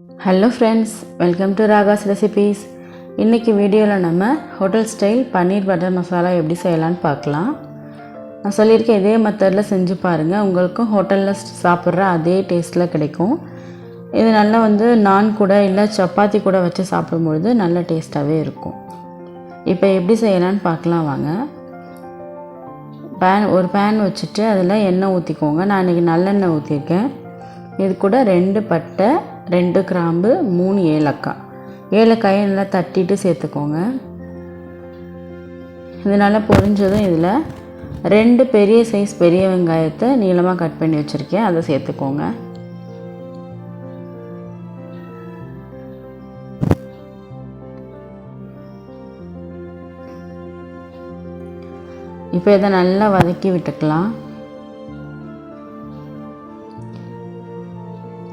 Hello friends, welcome to Raga's recipes. இன்றைக்கி வீடியோவில் நம்ம ஹோட்டல் ஸ்டைல் பன்னீர் பட்டர் மசாலா எப்படி செய்யலான்னு பார்க்கலாம். நான் சொல்லியிருக்கேன், இதே மெத்தடில் செஞ்சு பாருங்கள். உங்களுக்கும் ஹோட்டலில் சாப்பிட்ற அதே டேஸ்ட்டில் கிடைக்கும். இது நல்லா நான் கூட இல்லை சப்பாத்தி கூட வச்சு சாப்பிடும்பொழுது நல்ல டேஸ்ட்டாகவே இருக்கும். இப்போ எப்படி செய்யலான்னு பார்க்கலாம் வாங்க. ஒரு பேன் வச்சுட்டு அதில் எண்ணெய் ஊற்றிக்கோங்க. நான் இன்றைக்கி நல்லெண்ணெய் ஊற்றிருக்கேன். இது கூட 2 பட்டை, 2 கிராம்பு, 3 ஏலக்காய். ஏலக்காயை நல்லா தட்டிட்டு சேர்த்துக்கோங்க. இது நல்லா பொரிஞ்சதும் இதில் 2 பெரிய சைஸ் பெரிய வெங்காயத்தை நீளமாக கட் பண்ணி வச்சுருக்கேன், அதை சேர்த்துக்கோங்க. இப்போ இதை நல்லா வதக்கி விட்டுக்கலாம்.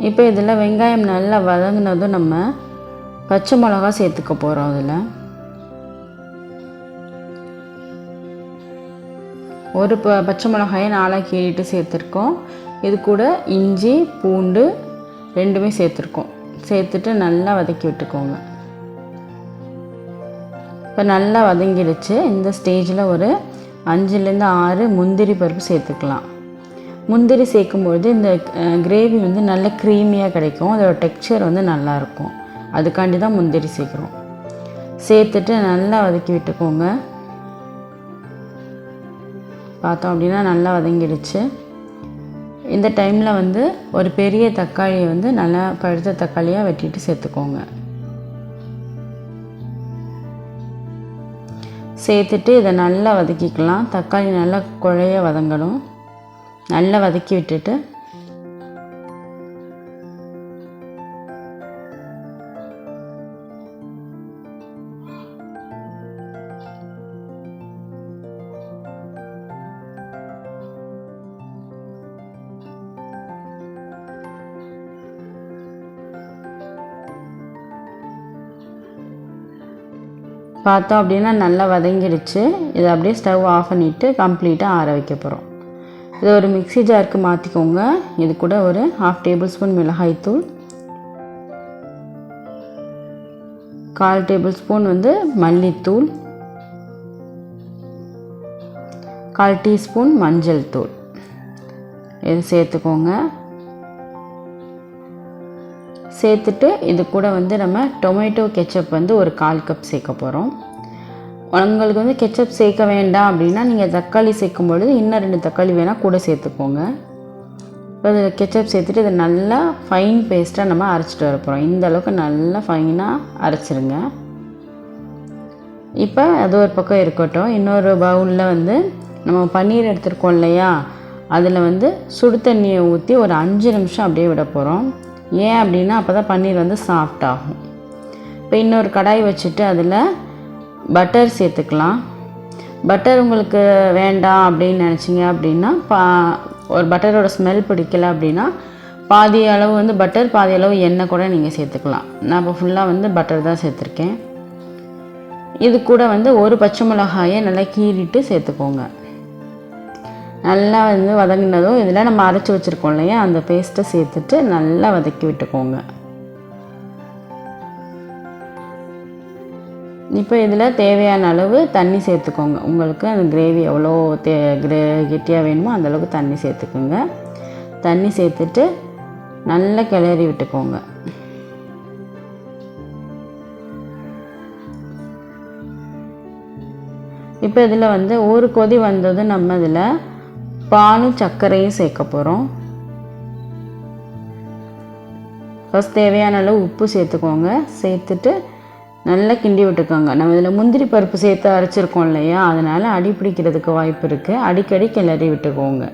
இப்போ இதில் வெங்காயம் நல்லா வதங்கினதும் நம்ம பச்சை மிளகா சேர்த்துக்க போகிறோம். அதில் ஒரு பச்சை மிளகாயை 4 கீறிட்டு சேர்த்துருக்கோம். இது கூட இஞ்சி பூண்டு 2மே சேர்த்துருக்கோம். சேர்த்துட்டு நல்லா வதக்கி விட்டுக்கோங்க. இப்போ நல்லா வதங்கிடுச்சு. இந்த ஸ்டேஜில் ஒரு 5லேருந்து 6 முந்திரி பருப்பு சேர்த்துக்கலாம். முந்திரி சேர்க்கும்பொழுது இந்த கிரேவி நல்ல க்ரீமியாக கிடைக்கும். அதோட டெக்ஸ்சர் நல்லாயிருக்கும். அதுக்காண்டி தான் முந்திரி சேர்க்குறோம். சேர்த்துட்டு நல்லா வதக்கி விட்டுக்கோங்க. பார்த்தோம் அப்படின்னா நல்லா வதங்கிடுச்சு. இந்த டைமில் ஒரு பெரிய தக்காளியை நல்லா பழுத்த தக்காளியாக வெட்டிட்டு சேர்த்துக்கோங்க. சேர்த்துட்டு இதை நல்லா வதக்கிக்கலாம். தக்காளி நல்லா குழைய வதங்கணும். நல்லா வதக்கி விட்டுட்டு பார்த்தோம் அப்படின்னா நல்லா வதங்கிடுச்சு. இதை அப்படியே ஸ்டவ் ஆஃப் பண்ணிவிட்டு கம்ப்ளீட்டாக ஆற வைக்க போகிறோம். இதை ஒரு மிக்ஸி ஜாருக்கு மாற்றிக்கோங்க. இது கூட ஒரு 1/2 டேபிள் ஸ்பூன் மிளகாய்த்தூள், 1/4 டேபிள் ஸ்பூன் மல்லித்தூள், 1/4 டீஸ்பூன் மஞ்சள் தூள் இது சேர்த்துக்கோங்க. சேர்த்துட்டு இது கூட நம்ம டொமேட்டோ கெச்சப் ஒரு 1/4 கப் சேர்க்க போகிறோம். உங்களுக்கு கெச்சப் சேர்க்க வேண்டாம் அப்படின்னா நீங்கள் தக்காளி சேர்க்கும் பொழுது இன்னும் 2 தக்காளி வேணால் கூட சேர்த்துக்கோங்க. இப்போ இதில் கெச்சப் சேர்த்துட்டு இதை நல்லா ஃபைன் பேஸ்ட்டாக நம்ம அரைச்சிட்டு வர போகிறோம். இந்த அளவுக்கு நல்லா ஃபைனாக அரைச்சிருங்க. இப்போ அது ஒரு பக்கம் இருக்கட்டும். இன்னொரு பவுலில் நம்ம பன்னீர் எடுத்துருக்கோம் இல்லையா, அதில் சுடு தண்ணியை ஊற்றி ஒரு 5 நிமிஷம் அப்படியே விட போகிறோம். ஏன் அப்படின்னா அப்போ தான் பன்னீர் சாஃப்ட் ஆகும். இப்போ இன்னொரு கடாய் வச்சுட்டு அதில் பட்டர் சேர்த்துக்கலாம். பட்டர் உங்களுக்கு வேண்டாம் அப்படின்னு நினச்சிங்க அப்படின்னா ஒரு பட்டரோட ஸ்மெல் பிடிக்கல அப்படின்னா பாதி அளவு பட்டர், பாதி அளவு எண்ணெய் கூட நீங்கள் சேர்த்துக்கலாம். நான் இப்போ ஃபுல்லாக பட்டர் தான் சேர்த்துருக்கேன். இது கூட ஒரு பச்சை மிளகாயை நல்லா கீறிட்டு சேர்த்துக்கோங்க. நல்லா வதங்கினதும் இதில் நம்ம அரைச்சி வச்சுருக்கோம் இல்லையா, அந்த பேஸ்ட்டை சேர்த்துட்டு நல்லா வதக்கி விட்டுக்கோங்க. இப்போ இதில் தேவையான அளவு தண்ணி சேர்த்துக்கோங்க. உங்களுக்கு அந்த கிரேவி எவ்வளோ கெட்டியாக வேணுமோ அந்தளவுக்கு தண்ணி சேர்த்துக்கோங்க. தண்ணி சேர்த்துட்டு நல்லா கிளறி விட்டுக்கோங்க. இப்போ இதில் ஒரு கொதி வந்ததும் நம்ம இதில் பாலும் சர்க்கரையும் சேர்க்க போகிறோம். ஃபஸ்ட் தேவையான அளவு உப்பு சேர்த்துக்கோங்க. சேர்த்துட்டு நல்லா கிண்டி விட்டுக்கோங்க. நம்ம இதில் முந்திரி பருப்பு சேர்த்து அரைச்சிருக்கோம் இல்லையா, அதனால் அடி பிடிக்கிறதுக்கு வாய்ப்பு இருக்குது. அடிக்கடி கிளறி விட்டுக்கோங்க.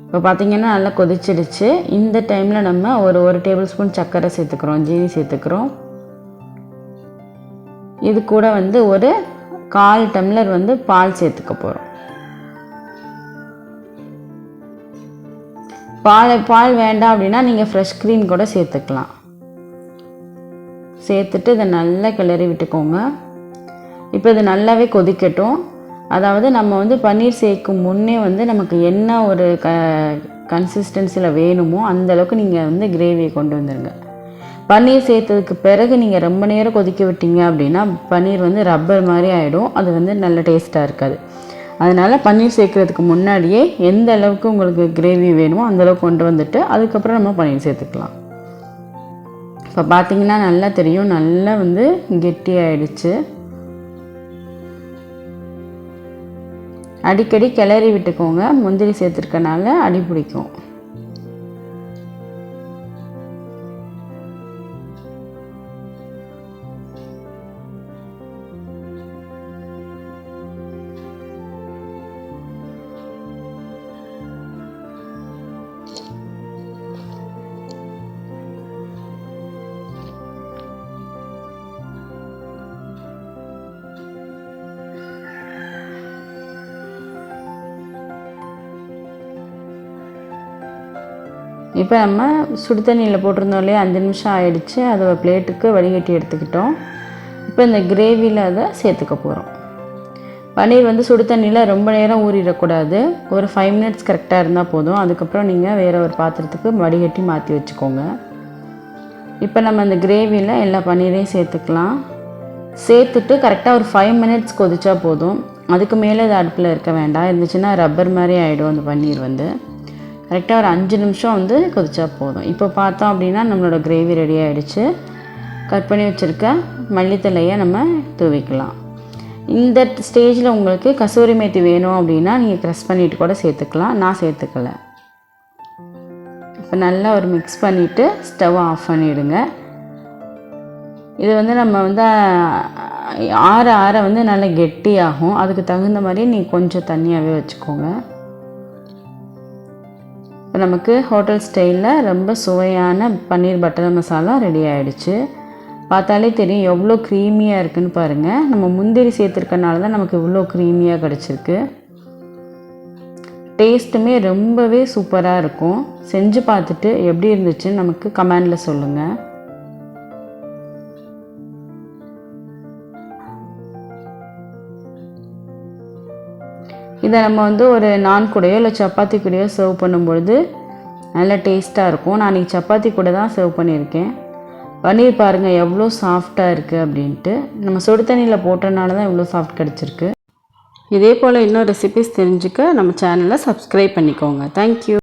இப்போ பார்த்திங்கன்னா நல்லா கொதிச்சிடுச்சு. இந்த டைமில் நம்ம ஒரு டேபிள் ஸ்பூன் சர்க்கரை சேர்த்துக்கிறோம், ஜீனி சேர்த்துக்கிறோம். இது கூட ஒரு 1/4 டம்ளர் பால் சேர்த்துக்க போகிறோம். பால் வேண்டாம் அப்படின்னா நீங்கள் ஃப்ரெஷ் க்ரீம் கூட சேர்த்துக்கலாம். சேர்த்துட்டு இதை நல்லா கிளறி விட்டுக்கோங்க. இப்போ இது நல்லாவே கொதிக்கட்டும். அதாவது நம்ம பன்னீர் சேர்க்கும் முன்னே நமக்கு என்ன ஒரு கன்சிஸ்டன்சியில் வேணுமோ அந்தளவுக்கு நீங்கள் வந்து கிரேவியை கொண்டு வந்துடுங்க. பன்னீர் சேர்த்ததுக்கு பிறகு நீங்கள் ரொம்ப நேரம் கொதிக்க விட்டீங்க அப்படின்னா பன்னீர் வந்து ரப்பர் மாதிரி ஆகிடும், அது வந்து நல்ல டேஸ்ட்டாக இருக்காது. அதனால் பன்னீர் சேர்க்குறதுக்கு முன்னாடியே எந்த அளவுக்கு உங்களுக்கு கிரேவி வேணுமோ அந்தளவுக்கு கொண்டு வந்துட்டு அதுக்கப்புறம் நம்ம பன்னீர் சேர்த்துக்கலாம். இப்போ பார்த்திங்கன்னா நல்லா தெரியும், நல்லா வந்து கெட்டியாயிடுச்சு. அடிக்கடி கிளறி விட்டுக்கோங்க, முந்திரி சேர்த்துருக்கனால அடி பிடிக்கும். இப்போ நம்ம சுடு தண்ணியில் போட்டிருந்தோம் இல்லையா, 5 நிமிஷம் ஆயிடுச்சு. அதை ஒரு பிளேட்டுக்கு வடிகட்டி எடுத்துக்கிட்டோம். இப்போ இந்த கிரேவியில் அதை சேர்த்துக்க போகிறோம். பன்னீர் வந்து சுடு தண்ணியில் ரொம்ப நேரம் ஊறிடக்கூடாது, ஒரு 5 மினிட்ஸ் கரெக்டாக இருந்தால் போதும். அதுக்கப்புறம் நீங்கள் வேறு ஒரு பாத்திரத்துக்கு வடிகட்டி மாற்றி வச்சுக்கோங்க. இப்போ நம்ம அந்த கிரேவியில் எல்லா பன்னீரையும் சேர்த்துக்கலாம். சேர்த்துட்டு கரெக்டாக ஒரு 5 மினிட்ஸ் கொதிச்சா போதும். அதுக்கு மேலே இது அடுப்பில் இருக்க வேண்டாம், இருந்துச்சுன்னா ரப்பர் மாதிரி ஆகிடும் அந்த பன்னீர் வந்து. கரெக்டாக ஒரு 5 நிமிஷம் வந்து கொதிச்சா போதும். இப்போ பார்த்தோம் அப்படின்னா நம்மளோட கிரேவி ரெடி ஆகிடுச்சு. கட் பண்ணி வச்சுருக்க மல்லித்தலையை நம்ம தூவிக்கலாம். இந்த ஸ்டேஜில் உங்களுக்கு கசூரி மேத்தி வேணும் அப்படின்னா நீங்கள் க்ரஷ் பண்ணிவிட்டு கூட சேர்த்துக்கலாம், நான் சேர்த்துக்கலை. இப்போ நல்லா ஒரு மிக்ஸ் பண்ணிவிட்டு ஸ்டவ் ஆஃப் பண்ணிவிடுங்க. இது வந்து நம்ம வந்து ஆற ஆற வந்து நல்லா கெட்டியாகும், அதுக்கு தகுந்த மாதிரி நீங்கள் கொஞ்சம் தண்ணியாகவே வச்சுக்கோங்க. இப்போ நமக்கு ஹோட்டல் ஸ்டைலில் ரொம்ப சுவையான பன்னீர் பட்டர் மசாலா ரெடி ஆகிடுச்சு. பார்த்தாலே தெரியும் எவ்வளோ க்ரீமியாக இருக்குதுன்னு பாருங்கள். நம்ம முந்திரி சேர்த்துருக்கனால தான் நமக்கு இவ்வளோ க்ரீமியாக கிடச்சிருக்கு. டேஸ்ட்டுமே ரொம்பவே சூப்பராக இருக்கும். செஞ்சு பார்த்துட்டு எப்படி இருந்துச்சுன்னு நமக்கு கமெண்டில் சொல்லுங்கள். இதை நம்ம வந்து ஒரு நான் கூடயோ இல்லை சப்பாத்தி கூடயோ சர்வ் பண்ணும்பொழுது நல்ல டேஸ்ட்டாக இருக்கும். நான் இன்றைக்கி சப்பாத்தி கூட தான் சர்வ் பண்ணியிருக்கேன். பன்னீர் பாருங்கள் எவ்வளோ சாஃப்டாக இருக்குது அப்படின்ட்டு. நம்ம சுடு தண்ணியில் போட்டனால தான் இவ்வளோ சாஃப்ட் கிடச்சிருக்கு. இதே போல் இன்னும் ரெசிபிஸ் தெரிஞ்சுக்க நம்ம சேனலை சப்ஸ்கிரைப் பண்ணிக்கோங்க. தேங்க்யூ.